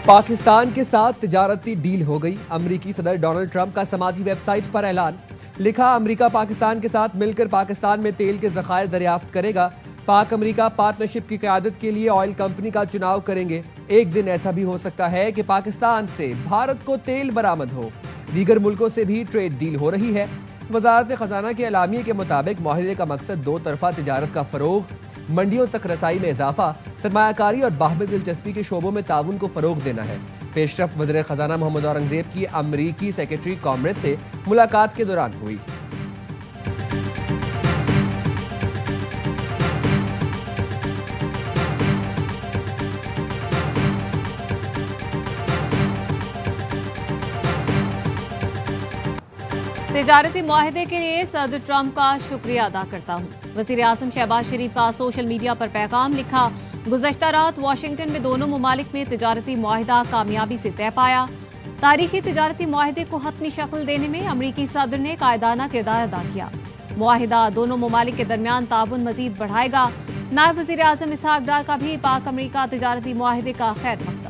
पाकिस्तान के साथ तिजारती डील हो गई। अमेरिकी सदर डोनाल्ड ट्रंप का समाजी वेबसाइट पर ऐलान। लिखा, अमेरिका पाकिस्तान के साथ मिलकर पाकिस्तान में तेल के ज़खायर दरियाफ्त करेगा। पाक अमेरिका पार्टनरशिप की क़यादत के लिए ऑयल कंपनी का चुनाव करेंगे। एक दिन ऐसा भी हो सकता है कि पाकिस्तान से भारत को तेल बरामद हो। दीगर मुल्कों से भी ट्रेड डील हो रही है। वजारत खजाना के एलामिये के मुताबिक मुआहदे का मकसद दो तरफा तिजारत का फरोग, मंडियों तक रसाई में इजाफा, सरमायाकारी और बाहमी दिलचस्पी के शोबों में ताउन को फरोग देना है। पेशरफ्त वज़ीर खजाना मोहम्मद औरंगजेब की अमरीकी सेक्रेटरी कॉमर्स से मुलाकात के दौरान हुई। तिजारती मुआहदे के लिए सदर ट्रंप का शुक्रिया अदा करता हूँ। वज़ीर आज़म शहबाज शरीफ का सोशल मीडिया पर पैगाम। लिखा, गुज़श्ता रात वाशिंगटन में दोनों ममालिक में तिजारती मुआहदा कामयाबी से तय पाया। तारीखी तिजारती मुआहदे को हतमी शक्ल देने में अमरीकी सदर ने कायदाना किरदार अदा किया। मुआहदा दोनों ममालिक के दरमियान ताउन मजीद बढ़ाएगा। नायब वज़ीर आज़म इसहाक डार का भी पाक अमरीका तिजारती मुआहदे का खैर मकदम।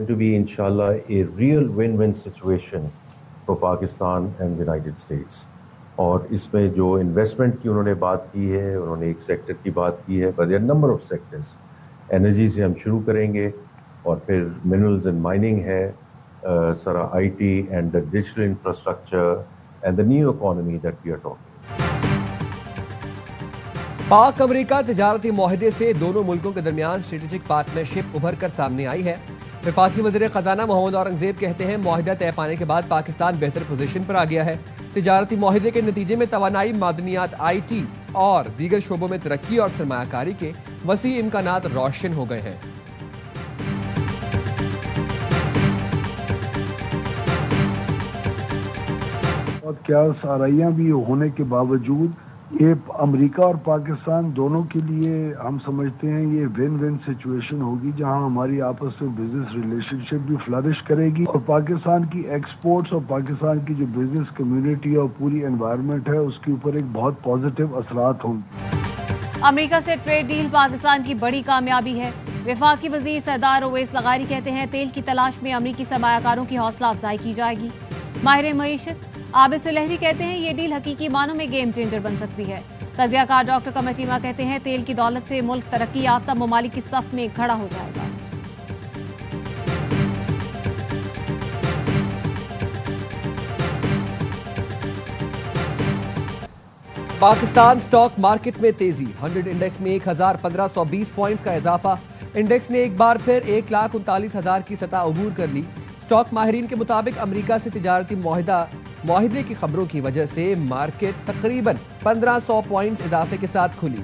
To be inshallah a real win-win situation for Pakistan and United States. और इसमें जो इन्वेस्टमेंट की उन्होंने बात की है, उन्होंने एक सेक्टर की बात की है, but there are number of sectors. Energy से हम शुरू करेंगे और फिर मिनरल्स एंड माइनिंग है, सारा IT and the digital infrastructure and the new economy that we are talking. Pak America तिजारती मुआहदे से दोनों मुल्कों के दरमियान स्ट्रेटेजिक पार्टनरशिप उभर कर सामने आई है। वफाकी वज़ीर खजाना मोहम्मद औरंगजेब कहते हैं, मुआहदा तय पाने के बाद पाकिस्तान बेहतर पोजीशन पर आ गया है। तिजारती मुआहदे के नतीजे में तवानाई, मादनियात, IT और दीगर शोबों में तरक्की और सरमायाकारी के वसी इम्कानात रोशन हो गए हैं। और क्या साराइयाँ भी होने के बावजूद ये अमेरिका और पाकिस्तान दोनों के लिए हम समझते हैं ये विन विन सिचुएशन होगी, जहां हमारी आपस में बिजनेस रिलेशनशिप भी फ्लरिश करेगी और पाकिस्तान की एक्सपोर्ट्स और पाकिस्तान की जो बिजनेस कम्युनिटी और पूरी एनवायरनमेंट है उसके ऊपर एक बहुत पॉजिटिव असरात होंगे। अमेरिका से ट्रेड डील पाकिस्तान की बड़ी कामयाबी है। वफाकी वजीर सरदार ओवैस लगारी कहते हैं, तेल की तलाश में अमरीकी सरमायाकारों की हौसला अफजाई की जाएगी। माहिर मईशत आबिद सुलहरी कहते हैं, ये डील हकीकी मानों में गेम चेंजर बन सकती है। तजियाकार डॉक्टर कमर चीमा कहते हैं, तेल की दौलत से मुल्क तरक्की याफ्ता ममालिक की सफ में खड़ा हो जाएगा। पाकिस्तान स्टॉक मार्केट में तेजी। 100 इंडेक्स में 1,1520 पॉइंट्स का इजाफा। इंडेक्स ने एक बार फिर 1,39,000 की सतह अबूर कर ली। स्टॉक माहिरीन के मुताबिक अमेरिका से तिजारती मुआहदे की खबरों की वजह से मार्केट तकरीबन 1500 पॉइंट्स इजाफे के साथ खुली।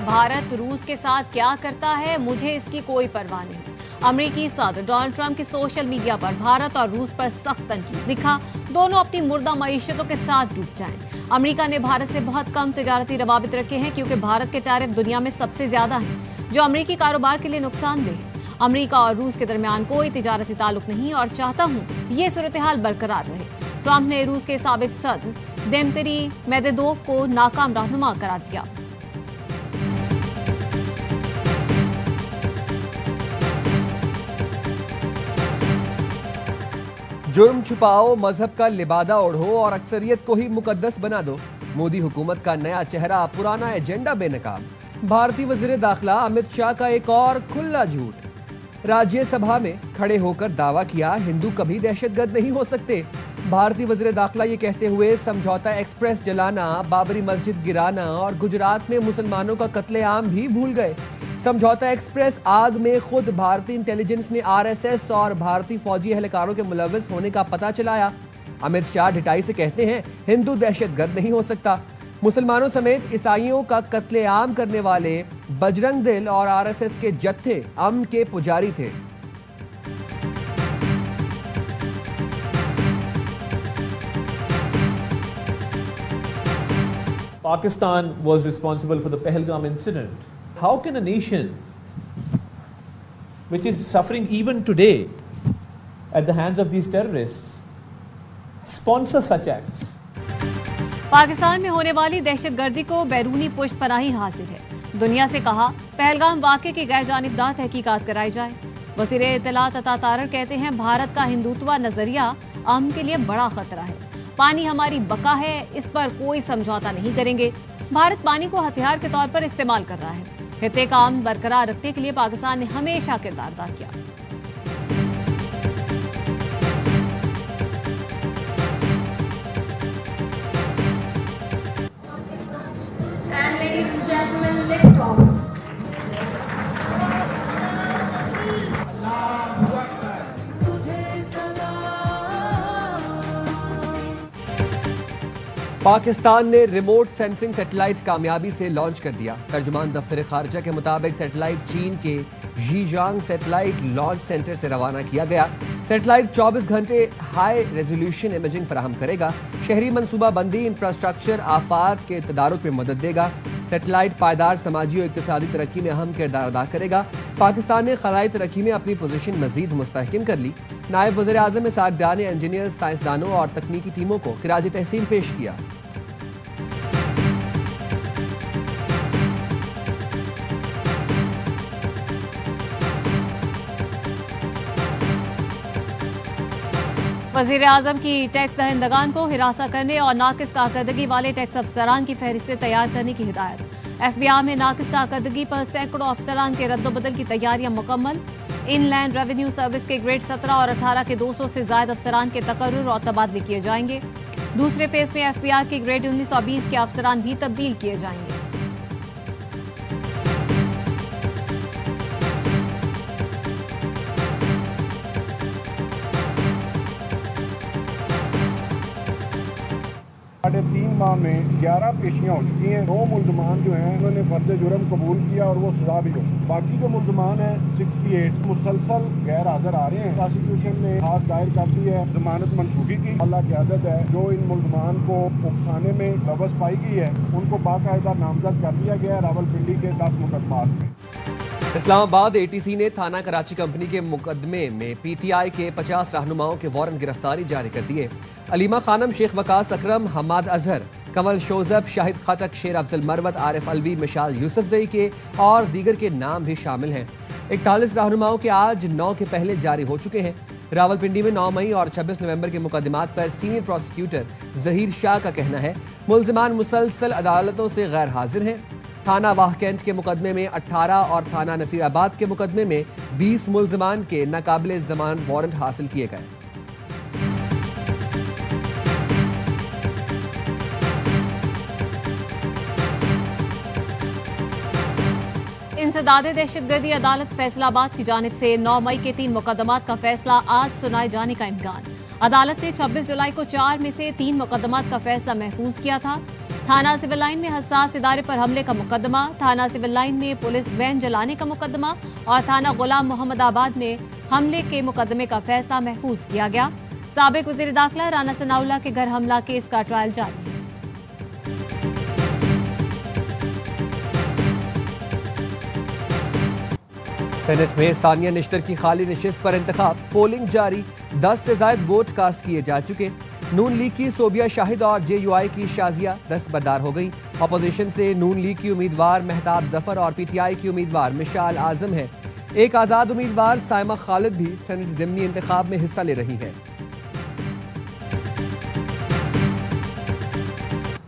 भारत रूस के साथ क्या करता है, मुझे इसकी कोई परवाह नहीं। अमेरिकी सदर डोनाल्ड ट्रंप की सोशल मीडिया पर भारत और रूस पर सख्त तनकीद। लिखा, दोनों अपनी मुर्दा मईशतों के साथ डूब जाएं। अमेरिका ने भारत से बहुत कम तिजारती रवाबित रखे हैं क्योंकि भारत के टैरिफ दुनिया में सबसे ज्यादा हैं, जो अमेरिकी कारोबार के लिए नुकसानदेह है। अमेरिका और रूस के दरमियान कोई तिजारती ताल्लुक नहीं और चाहता हूं ये सूरत हाल बरकरार रहे। ट्रंप ने रूस के साबिक सदर दिमित्री मेदवेदेव को नाकाम रहनुमा करार दिया। जुर्म छुपाओ, मजहब का लिबादा ओढ़ो और अक्सरियत को ही मुकद्दस बना दो। मोदी हुकूमत का नया चेहरा, पुराना एजेंडा बेनकाब। भारतीय वजीर दाखिला अमित शाह का एक और खुला झूठ। राज्यसभा में खड़े होकर दावा किया, हिंदू कभी दहशतगर्द नहीं हो सकते। भारतीय वजीर दाखिला ये कहते हुए समझौता एक्सप्रेस जलाना, बाबरी मस्जिद गिराना और गुजरात में मुसलमानों का कत्लेआम भी भूल गए। समझौता एक्सप्रेस आग में खुद भारतीय इंटेलिजेंस ने RSS और भारतीय फौजी एहलकारों के मुलव्वस होने का पता चलाया। अमित शाह ढिठाई से कहते हैं, हिंदू दहशतगर्द नहीं हो सकता। मुसलमानों समेत ईसाइयों का कत्लेआम करने वाले बजरंग दल और RSS के जत्थे अमन के पुजारी थे। Pakistan was responsible for the Pahalgam incident. How can a nation which is suffering even today at the hands of these terrorists sponsor such acts. Pakistan में होने वाली दहशतगर्दी को बैरूनी पुष्टपनाही हासिल है। दुनिया से कहा पहलगाम वाक़े की गैर जानिबदार तहकीकात कराई जाए। वज़ीर इत्तलात अता तारर कहते हैं भारत का हिंदुत्व नजरिया अमन के लिए बड़ा खतरा है। पानी हमारी बका है, इस पर कोई समझौता नहीं करेंगे। भारत पानी को हथियार के तौर पर इस्तेमाल कर रहा है। खित्ते का अमन बरकरार रखने के लिए पाकिस्तान ने हमेशा किरदार अदा किया। And ladies and gentlemen, lift off. Pakistan ने रिमोट सेंसिंग सैटेलाइट कामयाबी से लॉन्च कर दिया। तर्जुमान दफ्तर खारजा के मुताबिक सैटेलाइट चीन के ज़ीजांग सैटेलाइट लॉन्च सेंटर से रवाना किया गया। सैटेलाइट 24 घंटे हाई रेजोल्यूशन इमेजिंग फराहम करेगा। शहरी मनसूबाबंदी, इंफ्रास्ट्रक्चर, आफात के तदारुक में मदद देगा। सैटेलाइट पायदार समाजी और इक्तिसादी तरक्की में अहम किरदार अदा करेगा। पाकिस्तान ने खलाई तरक्की में अपनी पोजीशन मजीद मुस्तहकम कर ली। नायब वज़ीर आज़म इसाक डार ने इंजीनियर्स, साइंसदानों और तकनीकी टीमों को खिराज तहसीन पेश किया। वज़ीर आज़म की टैक्स दहिंदगान को हिरासा करने और नाकिस कारकर्दगी वाले टैक्स अफसरान की फहरिस्तें तैयार करने की हिदायत। FBI में नाकिस कारकर्दगी पर सैकड़ों अफसरान के रद्दोबदल की तैयारियां मुकम्मल। इनलैंड रेवेन्यू सर्विस के ग्रेड 17 और 18 के 200 से ज्यादा अफसरान के तकर्रुर और तबादले किए जाएंगे। दूसरे फेज में FBI के ग्रेड 19 और 20 के अफसरान भी तब्दील किए जाएंगे। साढ़े 3 माह में 11 पेशियां हो चुकी हैं। 9 मुल्जमान जो हैं उन्होंने फर्द जुर्म कबूल किया और वो सजा भी हो चुकी। बाकी जो मुल्जमान हैं 68 मुसलसल गैर हाजिर आ रहे हैं। प्रोसिक्यूशन ने खास दायर कर दी है जमानत मंसूखी की। अल्लाह की आदत है, जो इन मुल्जमान को उकसाने में लवस पाई गई है उनको बाकायदा नामजद कर दिया गया है रावलपिंडी के 10 मुकदमात में। इस्लामाबाद ATC ने थाना कराची कंपनी के मुकदमे में PTI के 50 रहनुमाओं के वारंट गिरफ्तारी जारी कर दिए। अलीमा खानम, शेख वकास अकरम, हमाद अजहर, कमल शोजब, शाहिद खटक, शेर अफजल मरवत, आरिफ अलवी, मिशाल यूसुफजई के और दीगर के नाम भी शामिल हैं। 41 रहनुमाओं के आज 9 के पहले जारी हो चुके हैं। रावलपिंडी में 9 मई और 26 नवंबर के मुकदमात पर सीनियर प्रोसिक्यूटर जहीर शाह का कहना है मुल्जिमान मुसलसल अदालतों से गैर हाजिर हैं। थाना वाह कैंट के मुकदमे में 18 और थाना नसीराबाद के मुकदमे में 20 मुल्जिमान के नाकाबिले जमानत वारंट हासिल किए गए। इंसदाद दहशतगर्दी अदालत फैसलाबाद की जानिब से 9 मई के 3 मुकदमात का फैसला आज सुनाए जाने का इम्कान। अदालत ने 26 जुलाई को 4 में से 3 मुकदमात का फैसला महफूज किया था। थाना सिविल लाइन में हसास इदारे पर हमले का मुकदमा, थाना सिविल लाइन में पुलिस वैन जलाने का मुकदमा और थाना गुलाम मोहम्मदाबाद में हमले के मुकदमे का फैसला महफूज किया गया। साबिक वज़ीर दाखिला राना सनाउल्लाह के घर हमला केस का ट्रायल जारी है। सेनेट में सानिया निश्तर की खाली नशिस्त पर इंतखाब, पोलिंग जारी, 10 से ज्यादा वोट कास्ट किए जा चुके। नून लीग की सोबिया शाहिद और JUI की शाजिया दस्तबरदार हो गई। अपोजिशन से नून लीग की उम्मीदवार मेहताब जफर और PTI की उम्मीदवार मिशाल आजम है। एक आजाद उम्मीदवार साइमा खालिद भी सेनेट ज़िमनी इंतखाब में हिस्सा ले रही हैं।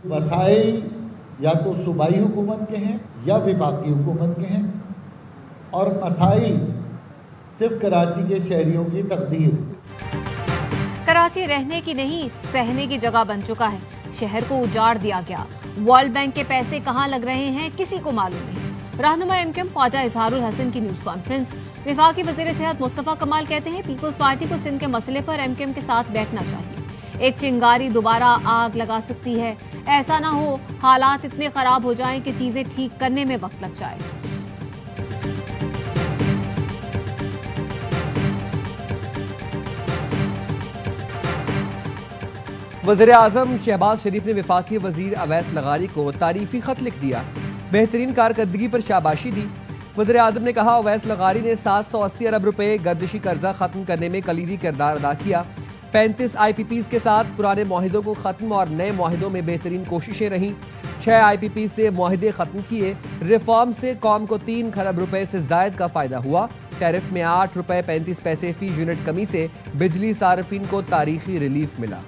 वसाइल या तो सूबाई हुकूमत के हैं या विफाकी हुकूमत के हैं और मसाइल सिर्फ कराची के शहरियों की तकदीर। कराची रहने की नहीं सहने की जगह बन चुका है। शहर को उजाड़ दिया गया। वर्ल्ड बैंक के पैसे कहां लग रहे हैं किसी को मालूम नहीं। रहनुमा MKM ख्वाजा इजहारुल हसन की न्यूज कॉन्फ्रेंस। विफाकी वजीर सेहत मुस्तफा कमाल कहते हैं पीपल्स पार्टी को सिंध के मसले पर MKM के साथ बैठना चाहिए। एक चिंगारी दोबारा आग लगा सकती है। ऐसा ना हो हालात इतने खराब हो जाएं कि चीजें ठीक करने में वक्त लग जाए। वज़ीर आज़म शहबाज शरीफ ने वफाकी वज़ीर अवैस लगारी को तारीफी खत लिख दिया। बेहतरीन कारकर्दगी पर शाबाशी दी। वज़ीर आज़म ने कहा ओवैस लगारी ने 780 अरब रुपए गर्दिशी कर्जा खत्म करने में कलीदी किरदार अदा किया। 35 IPPs के साथ पुराने मुआहिदों को खत्म और नए मुआहिदों में बेहतरीन कोशिशें रहीं। 6 IPP से मुआहिदे खत्म किए। रिफॉर्म से कौम को 3 खरब रुपए से जायद का फायदा हुआ। टैरिफ में 8 रुपए 35 पैसे फी यूनिट कमी से बिजली सार्फिन को तारीखी रिलीफ मिला।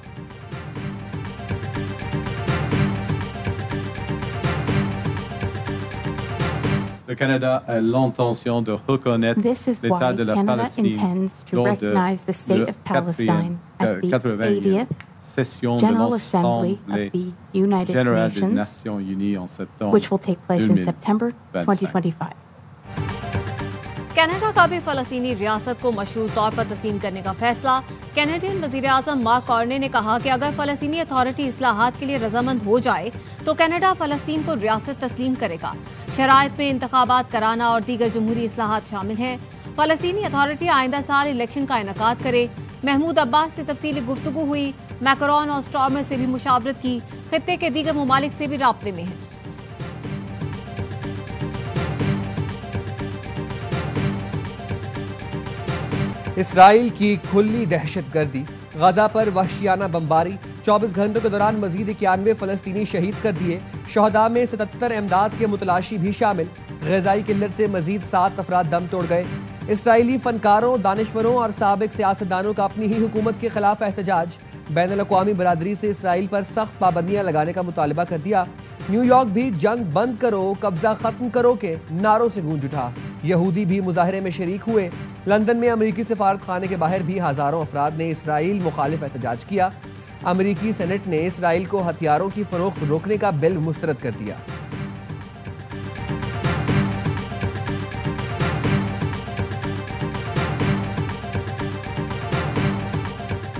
Le Canada a l'intention de reconnaître l'État de la Palestine lors de la 80e session de l'Assemblée générale des Nations Unies en septembre 2025. Canada का भी फलस्तीनी रियासत को मशरूत तौर पर तस्लीम करने का फैसला। कैनेडियन वजीर आज़म मार्क कार्ने ने कहा कि अगर फलस्तीनी अथॉरिटी इस्लाहात के लिए रजामंद हो जाए तो कनाडा फलस्तीन को रियासत तस्लीम करेगा। शराइत में इंतखाबात कराना और दीगर जमहूरी इस्लाहात शामिल हैं। फलस्तीनी अथॉरिटी आइंदा साल इलेक्शन का इनेकाद करे। महमूद अब्बास से तफसीली गुफ्तगू हुई। मैकरॉन और स्टॉर्मर से भी मुशावरत की। खित्ते के दीगर ममालिक से भी राब्ते में है। इसराइल की खुली दहशतगर्दी, गजा पर वहशियाना बमबारी, 24 घंटों के दौरान मजीद 91 फलस्तीनी शहीद कर दिए। शहदा में 77 इमदाद के मुतलाशी भी शामिल। ग़िज़ाई किल्लत से मजीद 7 अफराद दम तोड़ गए। इसराइली फनकारों, दानिशवरों और साबिक सियासतदानों का अपनी ही हुकूमत के खिलाफ एहतजाज। बैनुल-अक़वामी बरादरी से इसराइल पर सख्त पाबंदियां लगाने का मुतालबा कर दिया। न्यूयॉर्क भी जंग बंद करो, कब्जा खत्म करो के नारों से गूंज उठा। यहूदी भी मुजाहरे में शरीक हुए। लंदन में अमरीकी सफारत खाने के बाहर भी हजारों अफराद ने इसराइल मुखालिफ एहतजाज किया। अमरीकी सेनेट ने इसराइल को हथियारों की फरोख्त रोकने का बिल मुस्तरद कर दिया।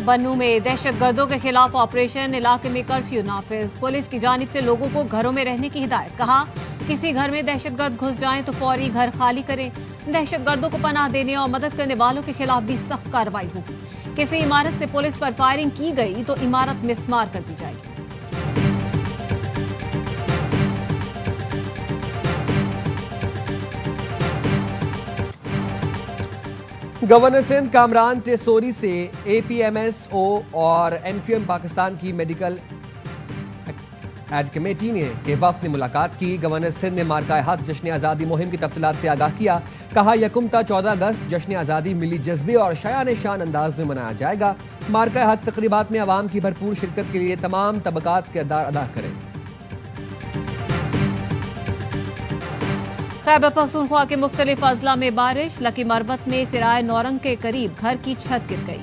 बन्नू में दहशतगर्दों के खिलाफ ऑपरेशन, इलाके में कर्फ्यू नाफिज। पुलिस की जानिब से लोगों को घरों में रहने की हिदायत। कहा किसी घर में दहशतगर्द घुस जाएं तो फौरी घर खाली करें। दहशतगर्दों को पनाह देने और मदद करने वालों के खिलाफ भी सख्त कार्रवाई होगी। किसी इमारत से पुलिस पर फायरिंग की गई तो इमारत मिसमार कर दी जाएगी। गवर्नर सिंध कामरान टेसोरी से APMSO और NQM पाकिस्तान की मेडिकल एड कमेटी के वफ्द ने मुलाकात की। गवर्नर सिंध ने मार्का हक जश्न आज़ादी मुहिम की तफसीलात से आगाह किया। कहा यकुम ता 14 अगस्त जश्न आज़ादी मिली जज्बे और शायान शान अंदाज में मनाया जाएगा। मार्का हक तकरीबात में आवाम की भरपूर शिरकत के लिए तमाम तबकात किरदार अदा करें। खैबर पख्तूनख्वा के मुख्तलिफ अजला में बारिश। लकी मरबत में सिराय नौरंग के करीब घर की छत गिर गई।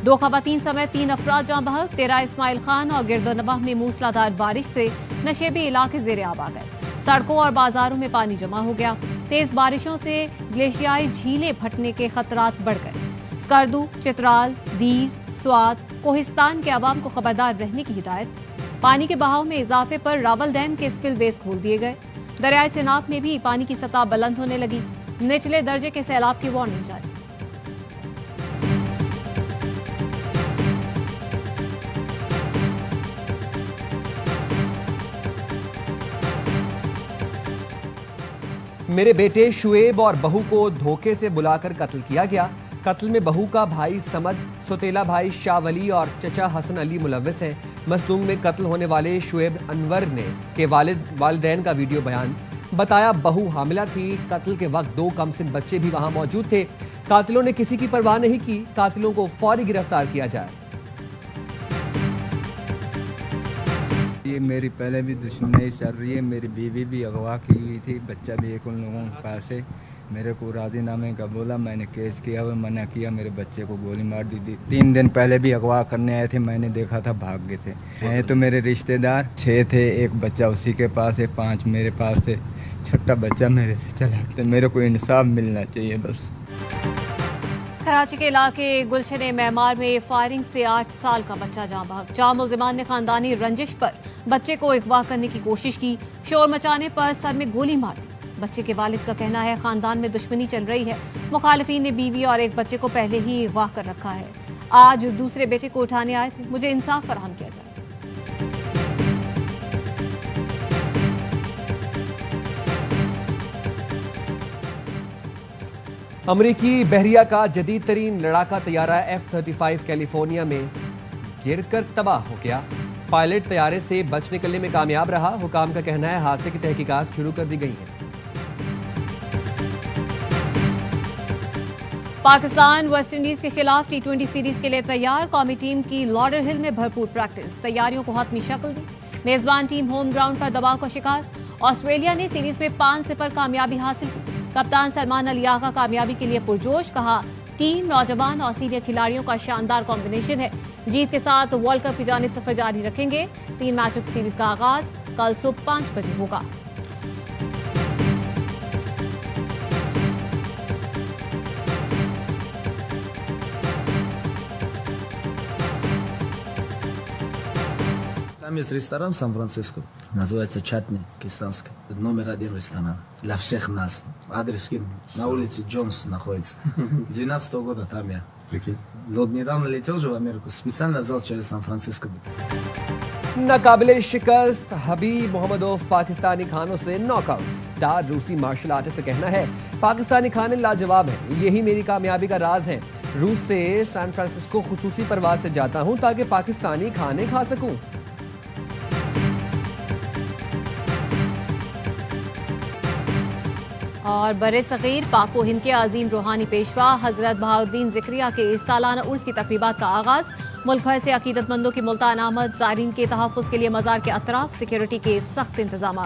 2 खवातीन समेत 3 अफराद जाँ बहक। 13 इस्माइल खान और गिरदोनवाह में मूसलाधार बारिश से नशेबी इलाके ज़ेरे आब आ गए। सड़कों और बाजारों में पानी जमा हो गया। तेज बारिशों से ग्लेशियाई झीलें फटने के खतरात बढ़ गए। स्कर्दू, चित्राल, दीर, स्वात, कोहिस्तान के अवाम को खबरदार रहने की हिदायत। पानी के बहाव में इजाफे पर रावल डैम के स्पिलवेज खोल दिए गए। दरियाए चिनाब में भी पानी की सतह बुलंद होने लगी। निचले दर्जे के सैलाब की वार्निंग जारी। मेरे बेटे शुएब और बहू को धोखे से बुलाकर कत्ल किया गया। कत्ल में बहू का भाई समद, सौतेला भाई शाह वली और चचा हसन अली मुलव्विस हैं। मसलूम में कत्ल होने वाले शुएब अनवर ने के वालिदैन का वीडियो बयान। बताया बहू हामिला थी। कत्ल के वक्त 2 कमसिन बच्चे भी वहां मौजूद थे। कातिलों ने किसी की परवाह नहीं की। कातिलों को फौरी गिरफ्तार किया जाए। ये मेरी पहले भी दुश्मनी चल रही है। मेरी बीवी भी अगवा की हुई थी, बच्चा भी एक उन लोगों के पास है। मेरे को राजीनामे का बोला, मैंने केस किया, वो मना किया, मेरे बच्चे को गोली मार दी थी। 3 दिन पहले भी अगवा करने आए थे, मैंने देखा था भाग गए थे। हैं तो मेरे रिश्तेदार 6 थे, एक बच्चा उसी के पास है, 5 मेरे पास थे, 6ठा बच्चा मेरे से चला। तो मेरे को इंसाफ मिलना चाहिए बस। कराची के इलाके गुलशन मेमार में फायरिंग से 8 साल का बच्चा जाँ बहक। 4 मुल्जिमान ने खानदानी रंजिश पर बच्चे को अगवा करने की कोशिश की। शोर मचाने पर सर में गोली मार दी। बच्चे के वालिद का कहना है खानदान में दुश्मनी चल रही है। मुखालिफिन ने बीवी और एक बच्चे को पहले ही अगवा कर रखा है। आज दूसरे बेटे को उठाने आए थे। मुझे इंसाफ फराहम किया जाए। अमरीकी बहरिया का जदीद तरीन लड़ाका तैयारा F-35 कैलिफोर्निया में गिरकर तबाह हो गया। पायलट तैयारे से बच निकलने में कामयाब रहा। हुकाम का कहना है हादसे की तहकीकात शुरू कर दी गई है। पाकिस्तान वेस्ट इंडीज के खिलाफ T20 सीरीज के लिए तैयार। कौमी टीम की लॉडर हिल में भरपूर प्रैक्टिस, तैयारियों को हतमी शक्ल दी। मेजबान टीम होम ग्राउंड पर दबाव का शिकार। ऑस्ट्रेलिया ने सीरीज में 5-0 कामयाबी हासिल की। कप्तान सलमान अली आगा कामयाबी के लिए पुरजोश, कहा टीम नौजवान और सीनियर खिलाड़ियों का शानदार कॉम्बिनेशन है। जीत के साथ वर्ल्ड कप की जानिब सफर जारी रखेंगे। 3 मैचों की सीरीज का आगाज कल सुबह 5 बजे होगा। Там есть ресторан в Сан-Франциско, называется Чатни, пакистанский. Номер 1 ресторан для всех нас. Адрес на улице Джонс находится. 12 года там я. Прикинь. Вот недавно летел же в Америку, специально взял через Сан-Франциско. नाकाबिले शिकस्त हबीब मोहम्मदोव पाकिस्तानी खानों से नॉकआउट। स्टार रूसी मार्शल आर्टिस्ट से कहना है पाकिस्तानी खाने लाजवाब हैं, यही मेरी कामयाबी का राज है। रूस से सैन फ्रांसिस्को खुसूसी परवाज से जाता हूं ताकि पाकिस्तानी खाने खा सकूं। और बरे सगीर पाक व हिंद के अजीम रूहानी पेशवा हजरत बहाउद्दीन ज़िक्रिया के सालाना उर्स की तकरीबात का आगाज। मुल्क भर से अकीदतमंदों की मुल्तान आमद। ज़ायरीन के तहफ़्फ़ुज़ के लिए मज़ार के अतराफ सिक्योरिटी के सख्त इंतजाम।